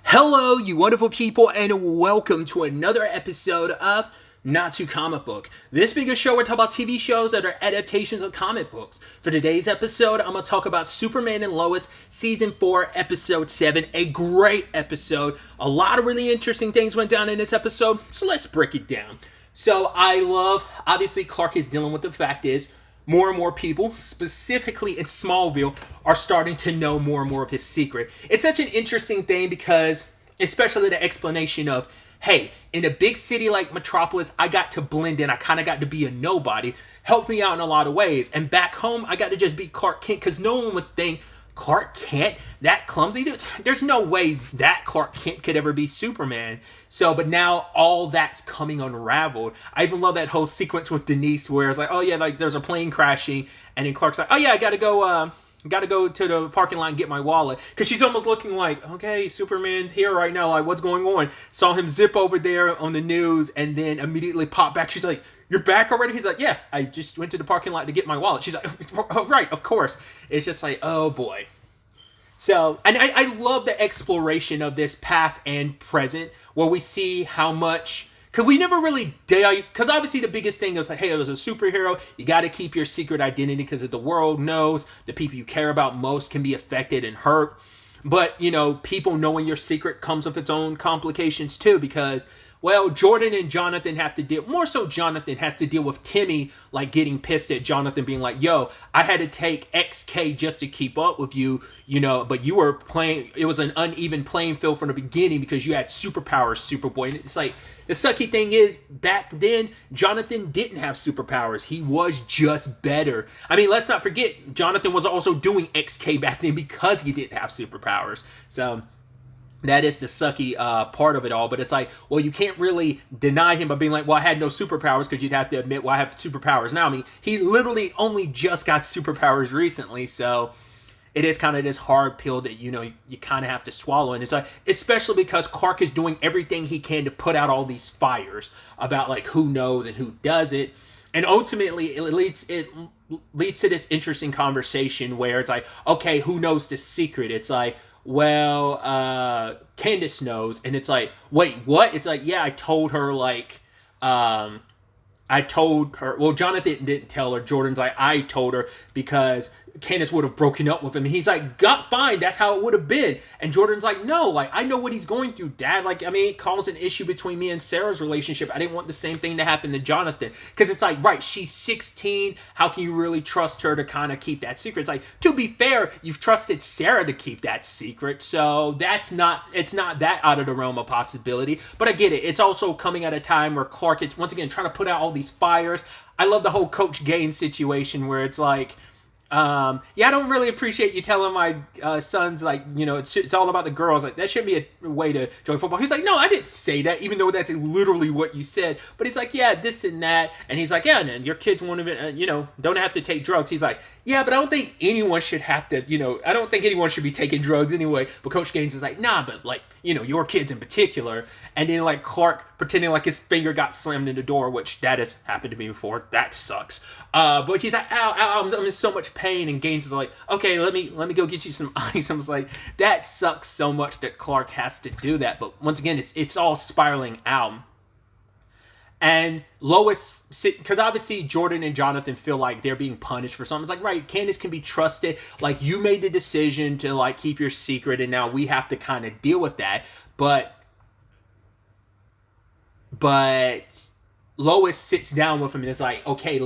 Hello, you wonderful people, and welcome to another episode of Not Too Comic Book. This being a show where we talk about TV shows that are adaptations of comic books. For today's episode, I'm going to talk about Superman and Lois, Season 4, Episode 7. A great episode. A lot of really interesting things went down in this episode, so let's break it down. So I love, obviously Clark is dealing with the fact is, more and more people, specifically in Smallville, are starting to know more and more of his secret. It's such an interesting thing because, especially the explanation of, hey, in a big city like Metropolis, I got to blend in. I kind of got to be a nobody. Helped me out in a lot of ways. And back home, I got to just be Clark Kent because no one would think Clark Kent, that clumsy. There's no way that Clark Kent could ever be Superman. So, but now all that's coming unraveled. I even love that whole sequence with Denise where it's like, oh yeah, like there's a plane crashing, and then Clark's like, oh yeah, I gotta go to the parking lot and get my wallet. Because she's almost looking like, okay, Superman's here right now. Like, what's going on? Saw him zip over there on the news and then immediately pop back. She's like, you're back already? He's like, yeah, I just went to the parking lot to get my wallet. She's like, oh, right, of course. It's just like, oh boy. So, and I love the exploration of this past and present where we see how much, because we never really, because obviously the biggest thing is like, hey, as a superhero, you got to keep your secret identity because if the world knows, the people you care about most can be affected and hurt. But, you know, people knowing your secret comes with its own complications too because, well, Jordan and Jonathan have to deal, more so Jonathan has to deal with Timmy, like getting pissed at Jonathan being like, yo, I had to take XK just to keep up with you, you know, but you were playing, it was an uneven playing field from the beginning because you had superpowers, Superboy. And it's like, the sucky thing is, back then, Jonathan didn't have superpowers. He was just better. I mean, let's not forget, Jonathan was also doing XK back then because he didn't have superpowers. So that is the sucky part of it all. But it's like, well, you can't really deny him by being like, well, I had no superpowers because you'd have to admit, well, I have superpowers now. I mean, he literally only just got superpowers recently. So it is kind of this hard pill that, you know, you kind of have to swallow. And it's like, especially because Clark is doing everything he can to put out all these fires about like who knows and who does it. And ultimately it leads to this interesting conversation where it's like, okay, who knows the secret? It's like, well, Candace knows. And it's like, wait, what? It's like, yeah, I told her, like, well, Jonathan didn't tell her. Jordan's like, I told her because Candace would have broken up with him. And he's like, fine, that's how it would have been. And Jordan's like, no, like, I know what he's going through, Dad. Like, I mean, it caused an issue between me and Sarah's relationship. I didn't want the same thing to happen to Jonathan. Because it's like, right, she's 16. How can you really trust her to kind of keep that secret? It's like, to be fair, you've trusted Sarah to keep that secret. So it's not that out of the realm of possibility. But I get it. It's also coming at a time where Clark is, once again, trying to put out all these fires. I love the whole Coach Gaines situation where it's like, yeah, I don't really appreciate you telling my sons, like, you know, it's all about the girls. Like, that shouldn't be a way to join football. He's like, no, I didn't say that, even though that's literally what you said. But he's like, yeah, this and that. And he's like, yeah, and your kids won't even, you know, don't have to take drugs. He's like, yeah, but I don't think anyone should have to, you know, I don't think anyone should be taking drugs anyway. But Coach Gaines is like, nah, but like, you know, your kids in particular. And then like Clark pretending like his finger got slammed in the door, which that has happened to me before. That sucks. But he's like, ow, ow, I'm in so much pain. And Gaines is like, okay, let me go get you some ice. I was like, that sucks so much that Clark has to do that. But once again, it's all spiraling out. And Lois, because obviously Jordan and Jonathan feel like they're being punished for something. It's like, right, Candace can be trusted. Like, you made the decision to, like, keep your secret, and now we have to kind of deal with that. But Lois sits down with him and is like, okay,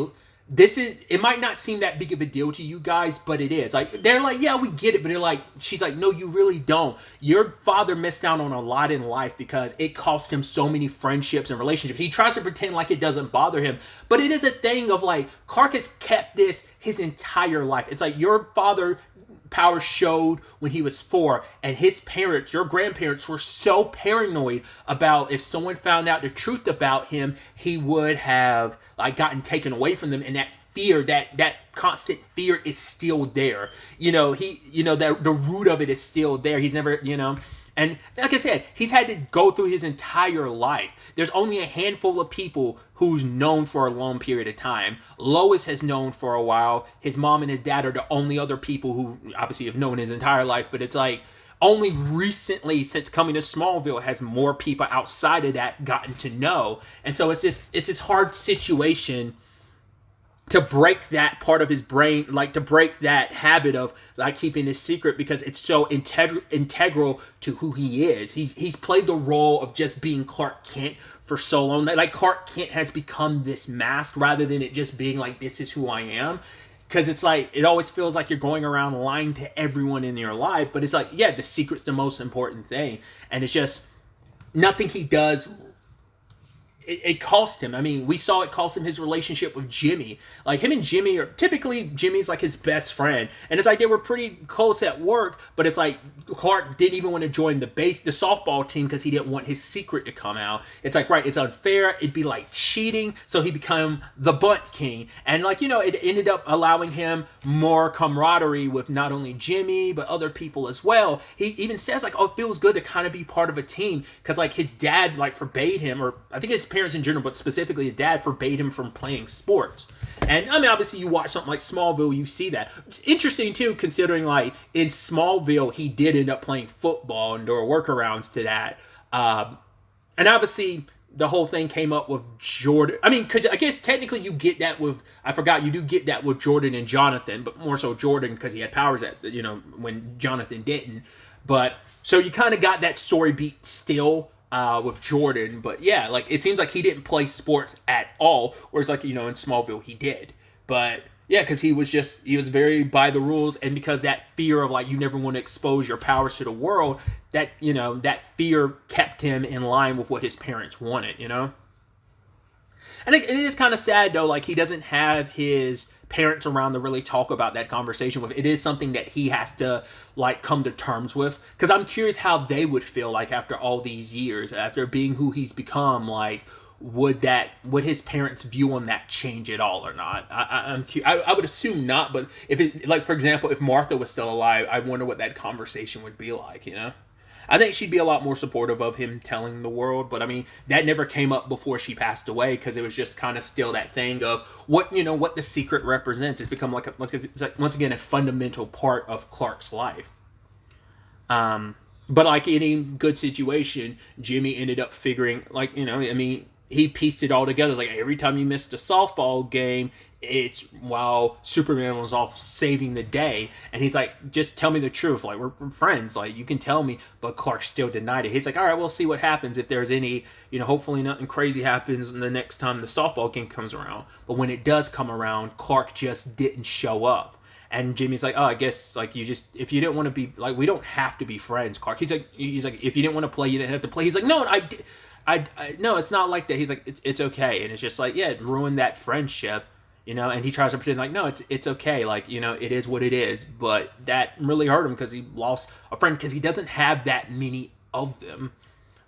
it might not seem that big of a deal to you guys, but it is. Like, they're like, yeah, we get it. But they're like, she's like, no, you really don't. Your father missed out on a lot in life because it cost him so many friendships and relationships. He tries to pretend like it doesn't bother him, but it is a thing of like, Clark has kept this his entire life. It's like your father power showed when he was 4, and his parents, your grandparents, were so paranoid about if someone found out the truth about him, he would have like gotten taken away from them. And that fear, that constant fear is still there. You know, the root of it is still there. He's never, you know. And like I said, he's had to go through his entire life. There's only a handful of people who's known for a long period of time. Lois has known for a while. His mom and his dad are the only other people who obviously have known his entire life. But it's like, only recently, since coming to Smallville, has more people outside of that gotten to know. And so it's this hard situation to break that part of his brain, like to break that habit of like keeping his secret, because it's so integral to who he is. He's played the role of just being Clark Kent for so long that like Clark Kent has become this mask rather than it just being like, this is who I am. Because it's like, it always feels like you're going around lying to everyone in your life, but it's like, yeah, the secret's the most important thing. And it's just nothing he does, it cost him. I mean, we saw it cost him his relationship with Jimmy. Like, him and Jimmy are typically, Jimmy's like his best friend, and it's like they were pretty close at work, but it's like Clark didn't even want to join the softball team because he didn't want his secret to come out. It's like, right, it's unfair, it'd be like cheating, so he became the bunt king. And like, you know, it ended up allowing him more camaraderie with not only Jimmy but other people as well. He even says like, oh, it feels good to kind of be part of a team, because like his dad like forbade him, or I think his parents in general, but specifically his dad forbade him from playing sports. And I mean, obviously you watch something like Smallville, you see that. It's interesting too, considering like in Smallville he did end up playing football, and there were workarounds to that. And obviously the whole thing came up with Jordan. I mean, because I guess technically you get that with, I forgot, you do get that with Jordan and Jonathan, but more so Jordan because he had powers that, you know, when Jonathan didn't. But so you kind of got that story beat still with Jordan. But yeah, like it seems like he didn't play sports at all, whereas like, you know, in Smallville he did. But yeah, because he was very by the rules, and because that fear of like, you never want to expose your powers to the world, that, you know, that fear kept him in line with what his parents wanted, you know. And it is kind of sad though, like he doesn't have his parents around to really talk about that conversation with. It is something that he has to like come to terms with, because I'm curious how they would feel like after all these years, after being who he's become. Like, would his parents' view on that change at all or not? I would assume not, but if it, like, for example, if Martha was still alive, I wonder what that conversation would be like, you know. I think she'd be a lot more supportive of him telling the world, but I mean, that never came up before she passed away, because it was just kind of still that thing of what, you know, what the secret represents. It's become like it's like, once again, a fundamental part of Clark's life. But like any good situation, Jimmy ended up figuring, like, you know, I mean, he pieced it all together. It's like every time you missed a softball game, it's while Superman was off saving the day. And he's like, just tell me the truth. Like, we're friends. Like, you can tell me. But Clark still denied it. He's like, all right, we'll see what happens if there's any, you know, hopefully nothing crazy happens the next time the softball game comes around. But when it does come around, Clark just didn't show up. And Jimmy's like, oh, I guess, like, you just, if you didn't want to be, like, we don't have to be friends, Clark. He's like, if you didn't want to play, you didn't have to play. He's like, no, I no, it's not like that. He's like, it's okay. And it's just like, yeah, it ruined that friendship, you know. And he tries to pretend like, no, it's okay. Like, you know, it is what it is. But that really hurt him, because he lost a friend, because he doesn't have that many of them.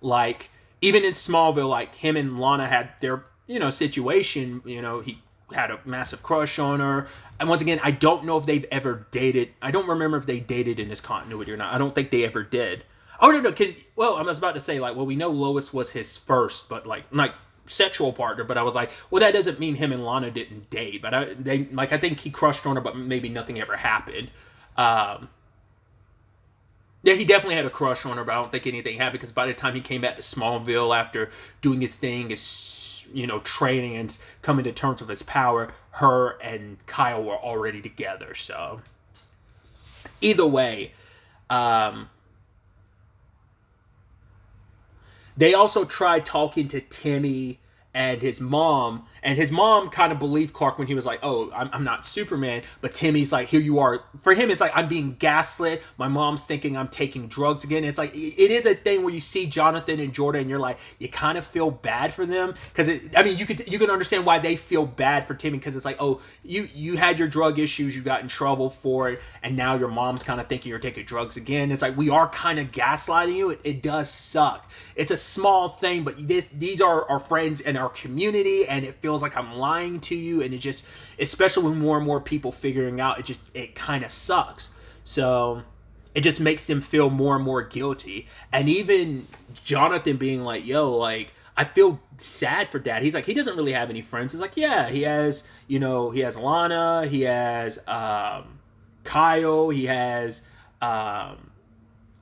Like, even in Smallville, like, him and Lana had their, you know, situation. You know, he had a massive crush on her. And once again, I don't know if they've ever dated. I don't remember if they dated in this continuity or not. I don't think they ever did. Oh, no, because, well, I was about to say, like, well, we know Lois was his first, but, like sexual partner, but I was like, well, that doesn't mean him and Lana didn't date, but I think he crushed on her, but maybe nothing ever happened. Yeah, he definitely had a crush on her, but I don't think anything happened, because by the time he came back to Smallville after doing his thing, his, you know, training and coming to terms with his power, her and Kyle were already together, so either way, they also tried talking to Timmy and his mom kind of believed Clark when he was like, oh, I'm not Superman. But Timmy's like, here you are. For him, it's like, I'm being gaslit. My mom's thinking I'm taking drugs again. It's like, it is a thing where you see Jonathan and Jordan and you're like, you kind of feel bad for them. Because, I mean, you can understand why they feel bad for Timmy, because it's like, oh, you had your drug issues, you got in trouble for it, and now your mom's kind of thinking you're taking drugs again. It's like, we are kind of gaslighting you. It does suck. It's a small thing, but these are our friends and our community, and it feels like I'm lying to you, and it just, especially with more and more people figuring out, it kind of sucks. So it just makes them feel more and more guilty. And even Jonathan being like, yo, like, I feel sad for Dad. He's like, he doesn't really have any friends. He's like, yeah, he has, you know, he has Lana, he has Kyle, he has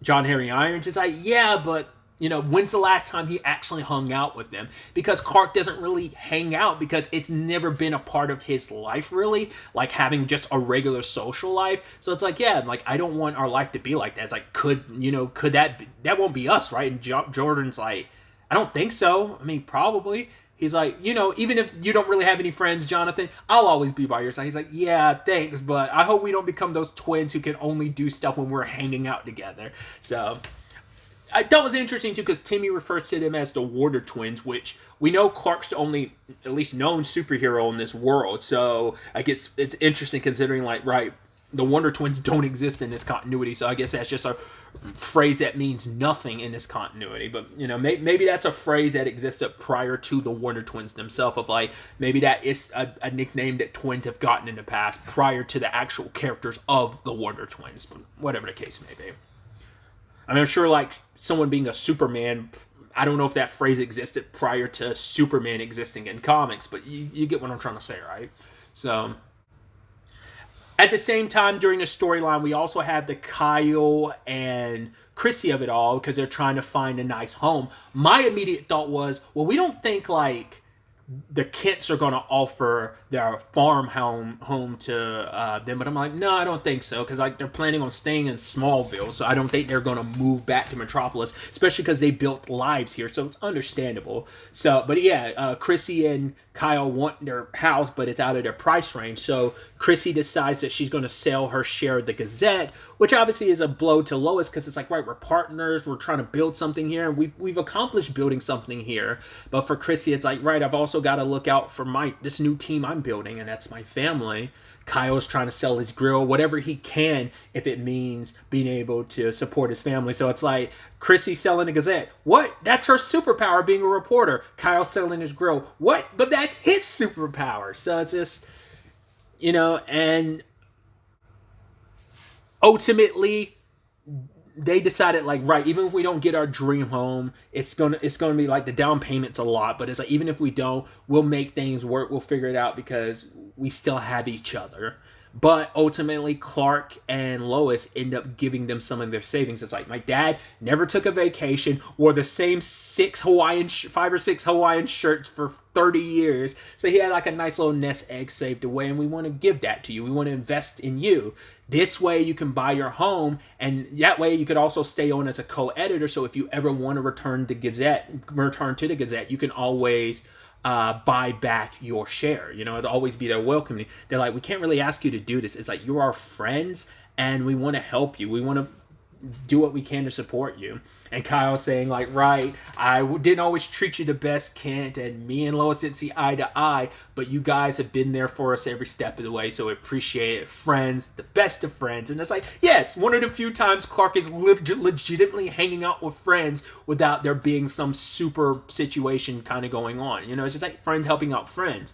John Henry Irons. It's like, yeah, but when's the last time he actually hung out with them? Because Clark doesn't really hang out because it's never been a part of his life, really, like having just a regular social life. So it's like, yeah, like I don't want our life to be like that. It's like, could that won't be us, right? And Jordan's like, I don't think so. I mean, probably. He's like, even if you don't really have any friends, Jonathan, I'll always be by your side. He's like, yeah, thanks, but I hope we don't become those twins who can only do stuff when we're hanging out together. So I thought it was interesting, too, because Timmy refers to them as the Warder Twins, which we know Clark's the only, at least known superhero in this world. So I guess it's interesting considering, like, right, the Wonder Twins don't exist in this continuity. So I guess that's just a phrase that means nothing in this continuity. But, maybe that's a phrase that existed prior to the Wonder Twins themselves, of like, maybe that is a nickname that twins have gotten in the past prior to the actual characters of the Wonder Twins, whatever the case may be. I mean, I'm sure, like, someone being a Superman, I don't know if that phrase existed prior to Superman existing in comics, but you get what I'm trying to say, right? So at the same time, during the storyline, we also have the Kyle and Chrissy of it all, because they're trying to find a nice home. My immediate thought was, well, we don't think, like, the Kents are going to offer their farm home to them, but I'm like, no, I don't think so, because like they're planning on staying in Smallville, so I don't think they're going to move back to Metropolis, especially because they built lives here, so it's understandable. So, but yeah, Chrissy and Kyle want their house, but it's out of their price range, so Chrissy decides that she's going to sell her share of the Gazette, which obviously is a blow to Lois, because it's like, right, we're partners, we're trying to build something here, and we've accomplished building something here, but for Chrissy, it's like, right, I've also got to look out for this new team I'm building, and that's my family. Kyle's trying to sell his grill, whatever he can, if it means being able to support his family. So it's like, Chrissy selling the Gazette. What? That's her superpower, being a reporter. Kyle selling his grill. What? But that's his superpower. So it's just, and ultimately, they decided, like, right, even if we don't get our dream home, it's gonna be like the down payment's a lot, but it's like, even if we don't, we'll make things work, we'll figure it out because we still have each other. But ultimately, Clark and Lois end up giving them some of their savings. It's like, my dad never took a vacation, wore the same 5 or 6 Hawaiian shirts for 30 years. So he had like a nice little nest egg saved away, and we want to give that to you. We want to invest in you. This way you can buy your home, and that way you could also stay on as a co-editor. So if you ever want to return to the Gazette, you can always buy back your share. It'll always be there welcoming. They're like, we can't really ask you to do this. It's like, you're our friends and we want to help you. We want to do what we can to support you. And Kyle saying, like, right, I didn't always treat you the best, Kent, and me and Lois didn't see eye to eye, but you guys have been there for us every step of the way, so we appreciate it. Friends, the best of friends. And it's like, yeah, it's one of the few times Clark is legitimately hanging out with friends without there being some super situation kind of going on. It's just like friends helping out friends.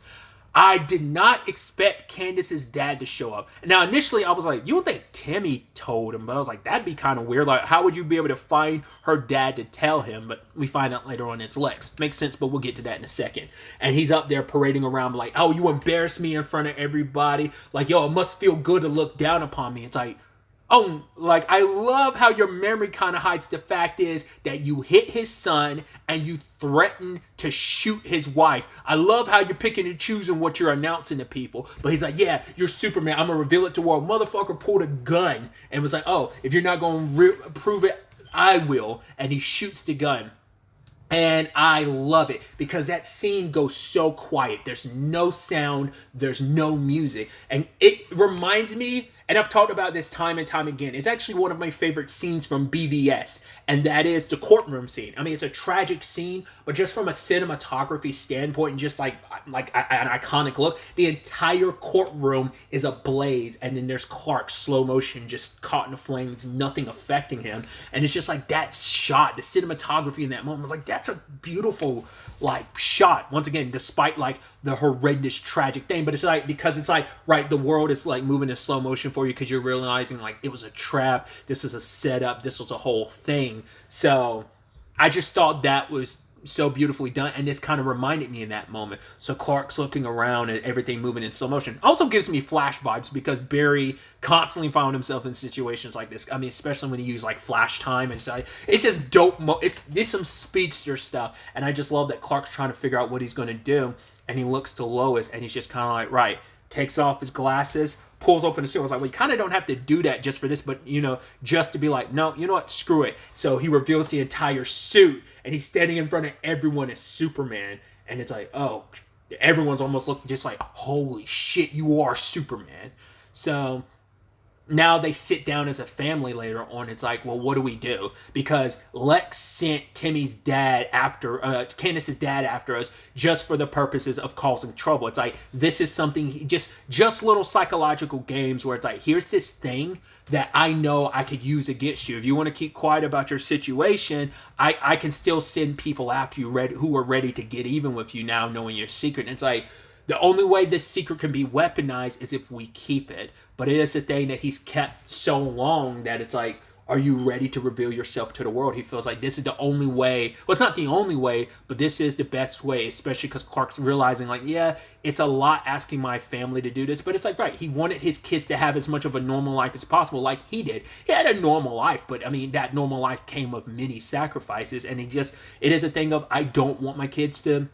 I did not expect Candace's dad to show up. Now, initially, I was like, you would think Timmy told him, but I was like, that'd be kind of weird. Like, how would you be able to find her dad to tell him? But we find out later on it's Lex. Makes sense, but we'll get to that in a second. And he's up there parading around like, oh, you embarrassed me in front of everybody. Like, yo, it must feel good to look down upon me. It's like, oh, like, I love how your memory kind of hides the fact is that you hit his son and you threatened to shoot his wife. I love how you're picking and choosing what you're announcing to people. But he's like, yeah, you're Superman. I'm going to reveal it to the world. Motherfucker pulled a gun and was like, oh, if you're not going to prove it, I will. And he shoots the gun. And I love it because that scene goes so quiet. There's no sound. There's no music. And it reminds me, and I've talked about this time and time again, it's actually one of my favorite scenes from BVS, and that is the courtroom scene. I mean, it's a tragic scene, but just from a cinematography standpoint and just like an iconic look, the entire courtroom is ablaze, and then there's Clark slow motion just caught in the flames, nothing affecting him. And it's just like that shot, the cinematography in that moment was like, that's a beautiful like shot. Once again, despite like the horrendous tragic thing, but it's like, because it's like, right, the world is like moving in slow motion for you because you're realizing like it was a trap, this is a setup, this was a whole thing. So I just thought that was so beautifully done, and this kind of reminded me in that moment. So Clark's looking around at everything moving in slow motion. Also gives me Flash vibes because Barry constantly found himself in situations like this. I mean, especially when he used like Flash time and stuff. It's just dope. It's some speedster stuff, and I just love that Clark's trying to figure out what he's going to do, and he looks to Lois, and he's just kind of like, right, takes off his glasses, pulls open the seal. I was like, well, you kind of don't have to do that just for this, but, you know, just to be like, no, you know what, screw it. So he reveals the entire suit, and he's standing in front of everyone as Superman, and it's like, oh, everyone's almost looking just like, holy shit, you are Superman. So now they sit down as a family later on. It's like, well, what do we do? Because Lex sent Timmy's dad after, Candace's dad after us just for the purposes of causing trouble. It's like, this is something, just little psychological games where it's like, here's this thing that I know I could use against you. If you want to keep quiet about your situation, I can still send people after you who are ready to get even with you now knowing your secret. And it's like, the only way this secret can be weaponized is if we keep it. But it is a thing that he's kept so long that it's like, are you ready to reveal yourself to the world? He feels like this is the only way. Well, it's not the only way, but this is the best way, especially because Clark's realizing like, yeah, it's a lot asking my family to do this. But it's like, right, he wanted his kids to have as much of a normal life as possible like he did. He had a normal life, but I mean, that normal life came with many sacrifices. And it is a thing of, I don't want my kids to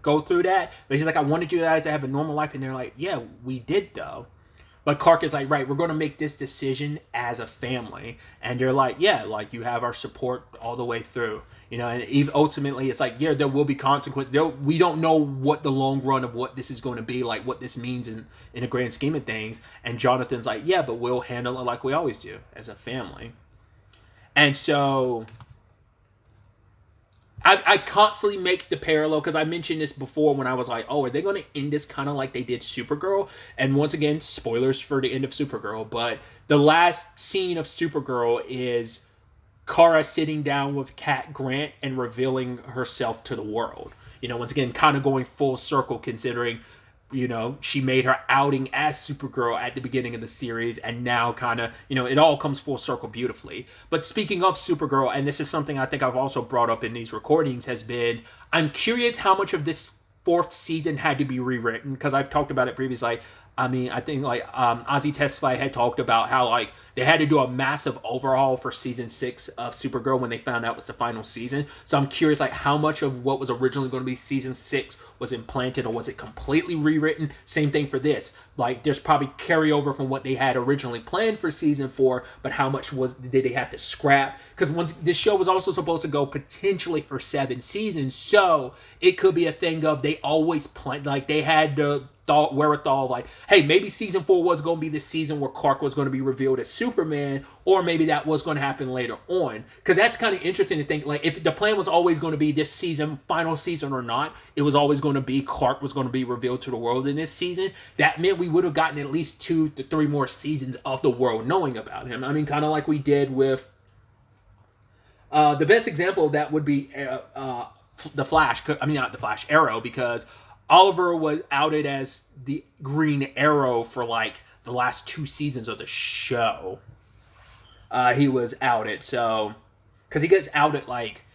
go through that. But he's like, I wanted you guys to have a normal life. And they're like, yeah, we did though. But Clark is like, right, we're going to make this decision as a family. And they're like, yeah, like you have our support all the way through. You know, and ultimately it's like, yeah, there will be consequences. We don't know what the long run of what this is going to be, like what this means in a grand scheme of things. And Jonathan's like, yeah, but we'll handle it like we always do as a family. And so I constantly make the parallel, because I mentioned this before when I was like, oh, are they going to end this kind of like they did Supergirl? And once again, spoilers for the end of Supergirl, but the last scene of Supergirl is Kara sitting down with Cat Grant and revealing herself to the world. You know, once again, kind of going full circle considering, you know, she made her outing as Supergirl at the beginning of the series, and now kind of, you know, it all comes full circle beautifully. But speaking of Supergirl, and this is something I think I've also brought up in these recordings, has been, I'm curious how much of this fourth season had to be rewritten, because I've talked about it previously. I mean, I think like Ozzy Tesfaye had talked about how like they had to do a massive overhaul for season 6 of Supergirl when they found out it was the final season. So I'm curious like how much of what was originally going to be season 6 was implanted, or was it completely rewritten? Same thing for this. Like there's probably carryover from what they had originally planned for season 4, but how much did they have to scrap? Because once this show was also supposed to go potentially for 7 seasons, so it could be a thing of they always planned, like they had the wherewithal, like, hey, maybe season 4 was going to be the season where Clark was going to be revealed as Superman, or maybe that was going to happen later on. Because that's kind of interesting to think, like, if the plan was always going to be this season, final season or not, it was always going to be Clark was going to be revealed to the world in this season. That meant we would have gotten at least 2 to 3 more seasons of the world knowing about him. I mean, kind of like we did with the best example of that would be the Flash. I mean, not the Flash, Arrow, because Oliver was outed as the Green Arrow for like the last 2 seasons of the show. He was outed, so because he gets outed like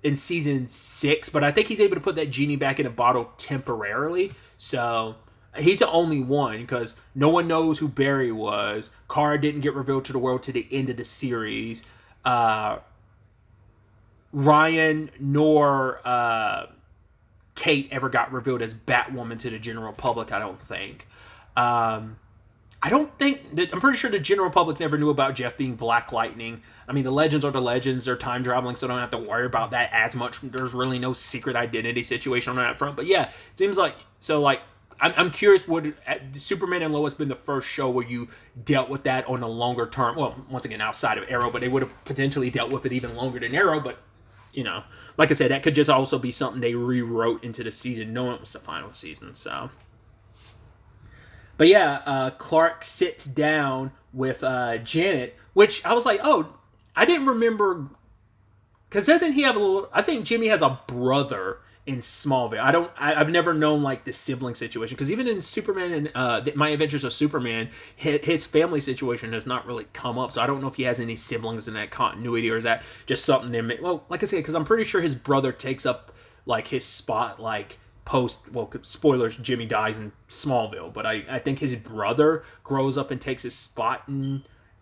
in season 6, but I think he's able to put that genie back in a bottle temporarily. So he's the only one, because no one knows who Barry was. Kara didn't get revealed to the world to the end of the series. Ryan nor Kate ever got revealed as Batwoman to the general public, I don't think. I'm pretty sure the general public never knew about Jeff being Black Lightning. I mean, the legends are the legends. They're time traveling, so don't have to worry about that as much. There's really no secret identity situation on that front. But yeah, it seems like, so like, I'm curious, would Superman and Lois been the first show where you dealt with that on a longer term? Well, once again, outside of Arrow, but they would have potentially dealt with it even longer than Arrow, but you know, like I said, that could just also be something they rewrote into the season, knowing it was the final season, so. But yeah, Clark sits down with Janet, which I was like, oh, I didn't remember, because doesn't he have a little, I think Jimmy has a brother in Smallville. I've never known like the sibling situation, because even in Superman and My Adventures of Superman, his family situation has not really come up. So I don't know if he has any siblings in that continuity, or is that just something they make. Well, like I said, because I'm pretty sure his brother takes up like his spot, like spoilers, Jimmy dies in Smallville, but I think his brother grows up and takes his spot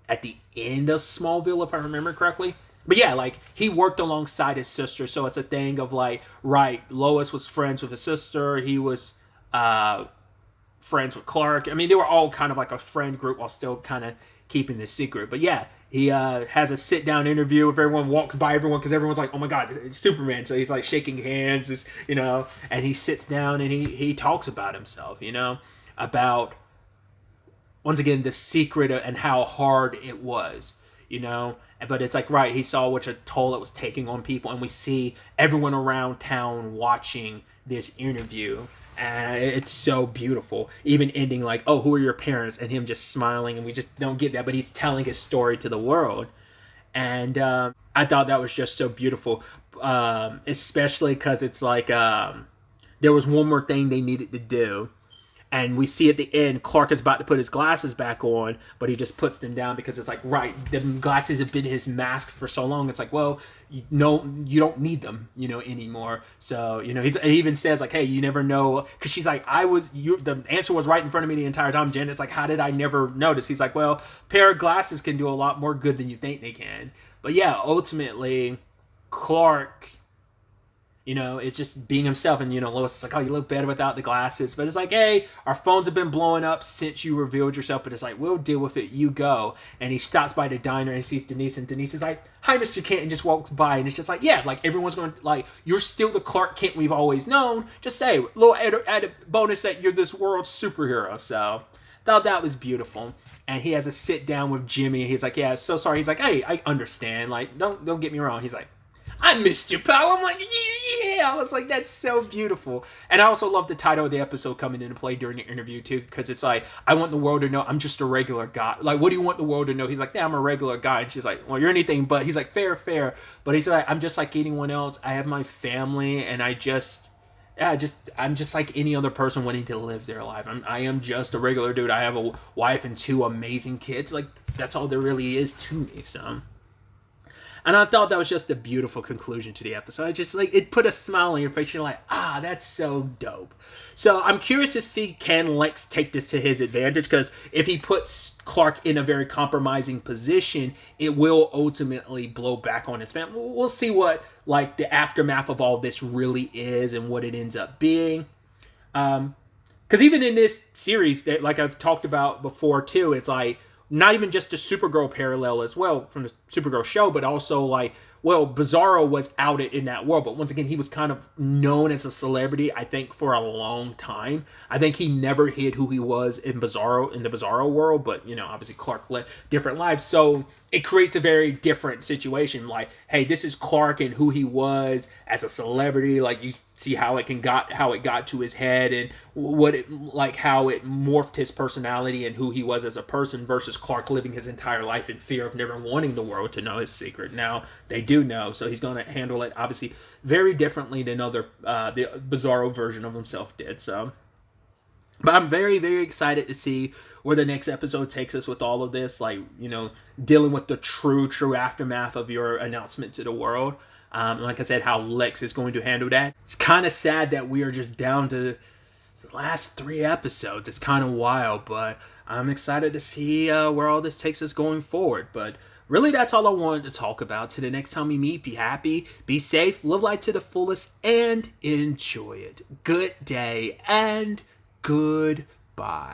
at the end of Smallville, if I remember correctly. But yeah, like, he worked alongside his sister, so it's a thing of like, right, Lois was friends with his sister, he was friends with Clark. I mean, they were all kind of like a friend group while still kind of keeping this secret. But yeah, he has a sit-down interview if everyone walks by everyone, because everyone's like, oh my god, it's Superman. So he's like shaking hands, and he sits down and he talks about himself, about, once again, the secret and how hard it was, But it's like, right, he saw what a toll it was taking on people, and we see everyone around town watching this interview, and it's so beautiful. Even ending like, oh, who are your parents? And him just smiling, and we just don't get that, but he's telling his story to the world. And I thought that was just so beautiful, especially because it's like there was one more thing they needed to do. And we see at the end, Clark is about to put his glasses back on, but he just puts them down because it's like, right, the glasses have been his mask for so long. It's like, well, you don't need them, anymore. So, he even says like, hey, you never know. Because she's like, the answer was right in front of me the entire time, Jen. It's like, how did I never notice? He's like, well, a pair of glasses can do a lot more good than you think they can. But yeah, ultimately, Clark, it's just being himself. And, Lois is like, oh, you look better without the glasses. But it's like, hey, our phones have been blowing up since you revealed yourself. But it's like, we'll deal with it. You go. And he stops by the diner and sees Denise. And Denise is like, hi, Mr. Kent. And just walks by. And it's just like, yeah, like everyone's going to, like, you're still the Clark Kent we've always known. Just say, a little added bonus that you're this world's superhero. So thought that was beautiful. And he has a sit down with Jimmy. He's like, yeah, so sorry. He's like, hey, I understand. Like, don't get me wrong. He's like, I missed you, pal. I'm like, yeah. I was like, that's so beautiful. And I also love the title of the episode coming into play during the interview, too, because it's like, I want the world to know I'm just a regular guy. Like, what do you want the world to know? He's like, yeah, I'm a regular guy. And she's like, well, you're anything but. He's like, fair. But he's like, I'm just like anyone else. I have my family, and I'm just like any other person wanting to live their life. I am just a regular dude. I have a wife and 2 amazing kids. Like, that's all there really is to me, so. And I thought that was just a beautiful conclusion to the episode. I just, like, it put a smile on your face. You're like, that's so dope. So I'm curious to see, can Lex take this to his advantage? Because if he puts Clark in a very compromising position, it will ultimately blow back on his family. We'll see what, like, the aftermath of all this really is and what it ends up being. Because even in this series, that, like I've talked about before, too, it's like, not even just a Supergirl parallel as well from the Supergirl show, but also like, well, Bizarro was outed in that world, but once again, he was kind of known as a celebrity, I think, for a long time. I think he never hid who he was in the Bizarro world, but, obviously Clark led different lives, so it creates a very different situation. Like, hey, this is Clark and who he was as a celebrity. Like, you see how it got to his head, and how it morphed his personality and who he was as a person, versus Clark living his entire life in fear of never wanting the world to know his secret. Now they do know, so he's going to handle it obviously very differently than the Bizarro version of himself did. So, but I'm very, very excited to see where the next episode takes us with all of this, like, dealing with the true aftermath of your announcement to the world. Like I said, how Lex is going to handle that. It's kind of sad that we are just down to the last 3 episodes. It's kind of wild, but I'm excited to see where all this takes us going forward. But really, that's all I wanted to talk about. Till the next time we meet, be happy, be safe, live life to the fullest, and enjoy it. Good day and goodbye.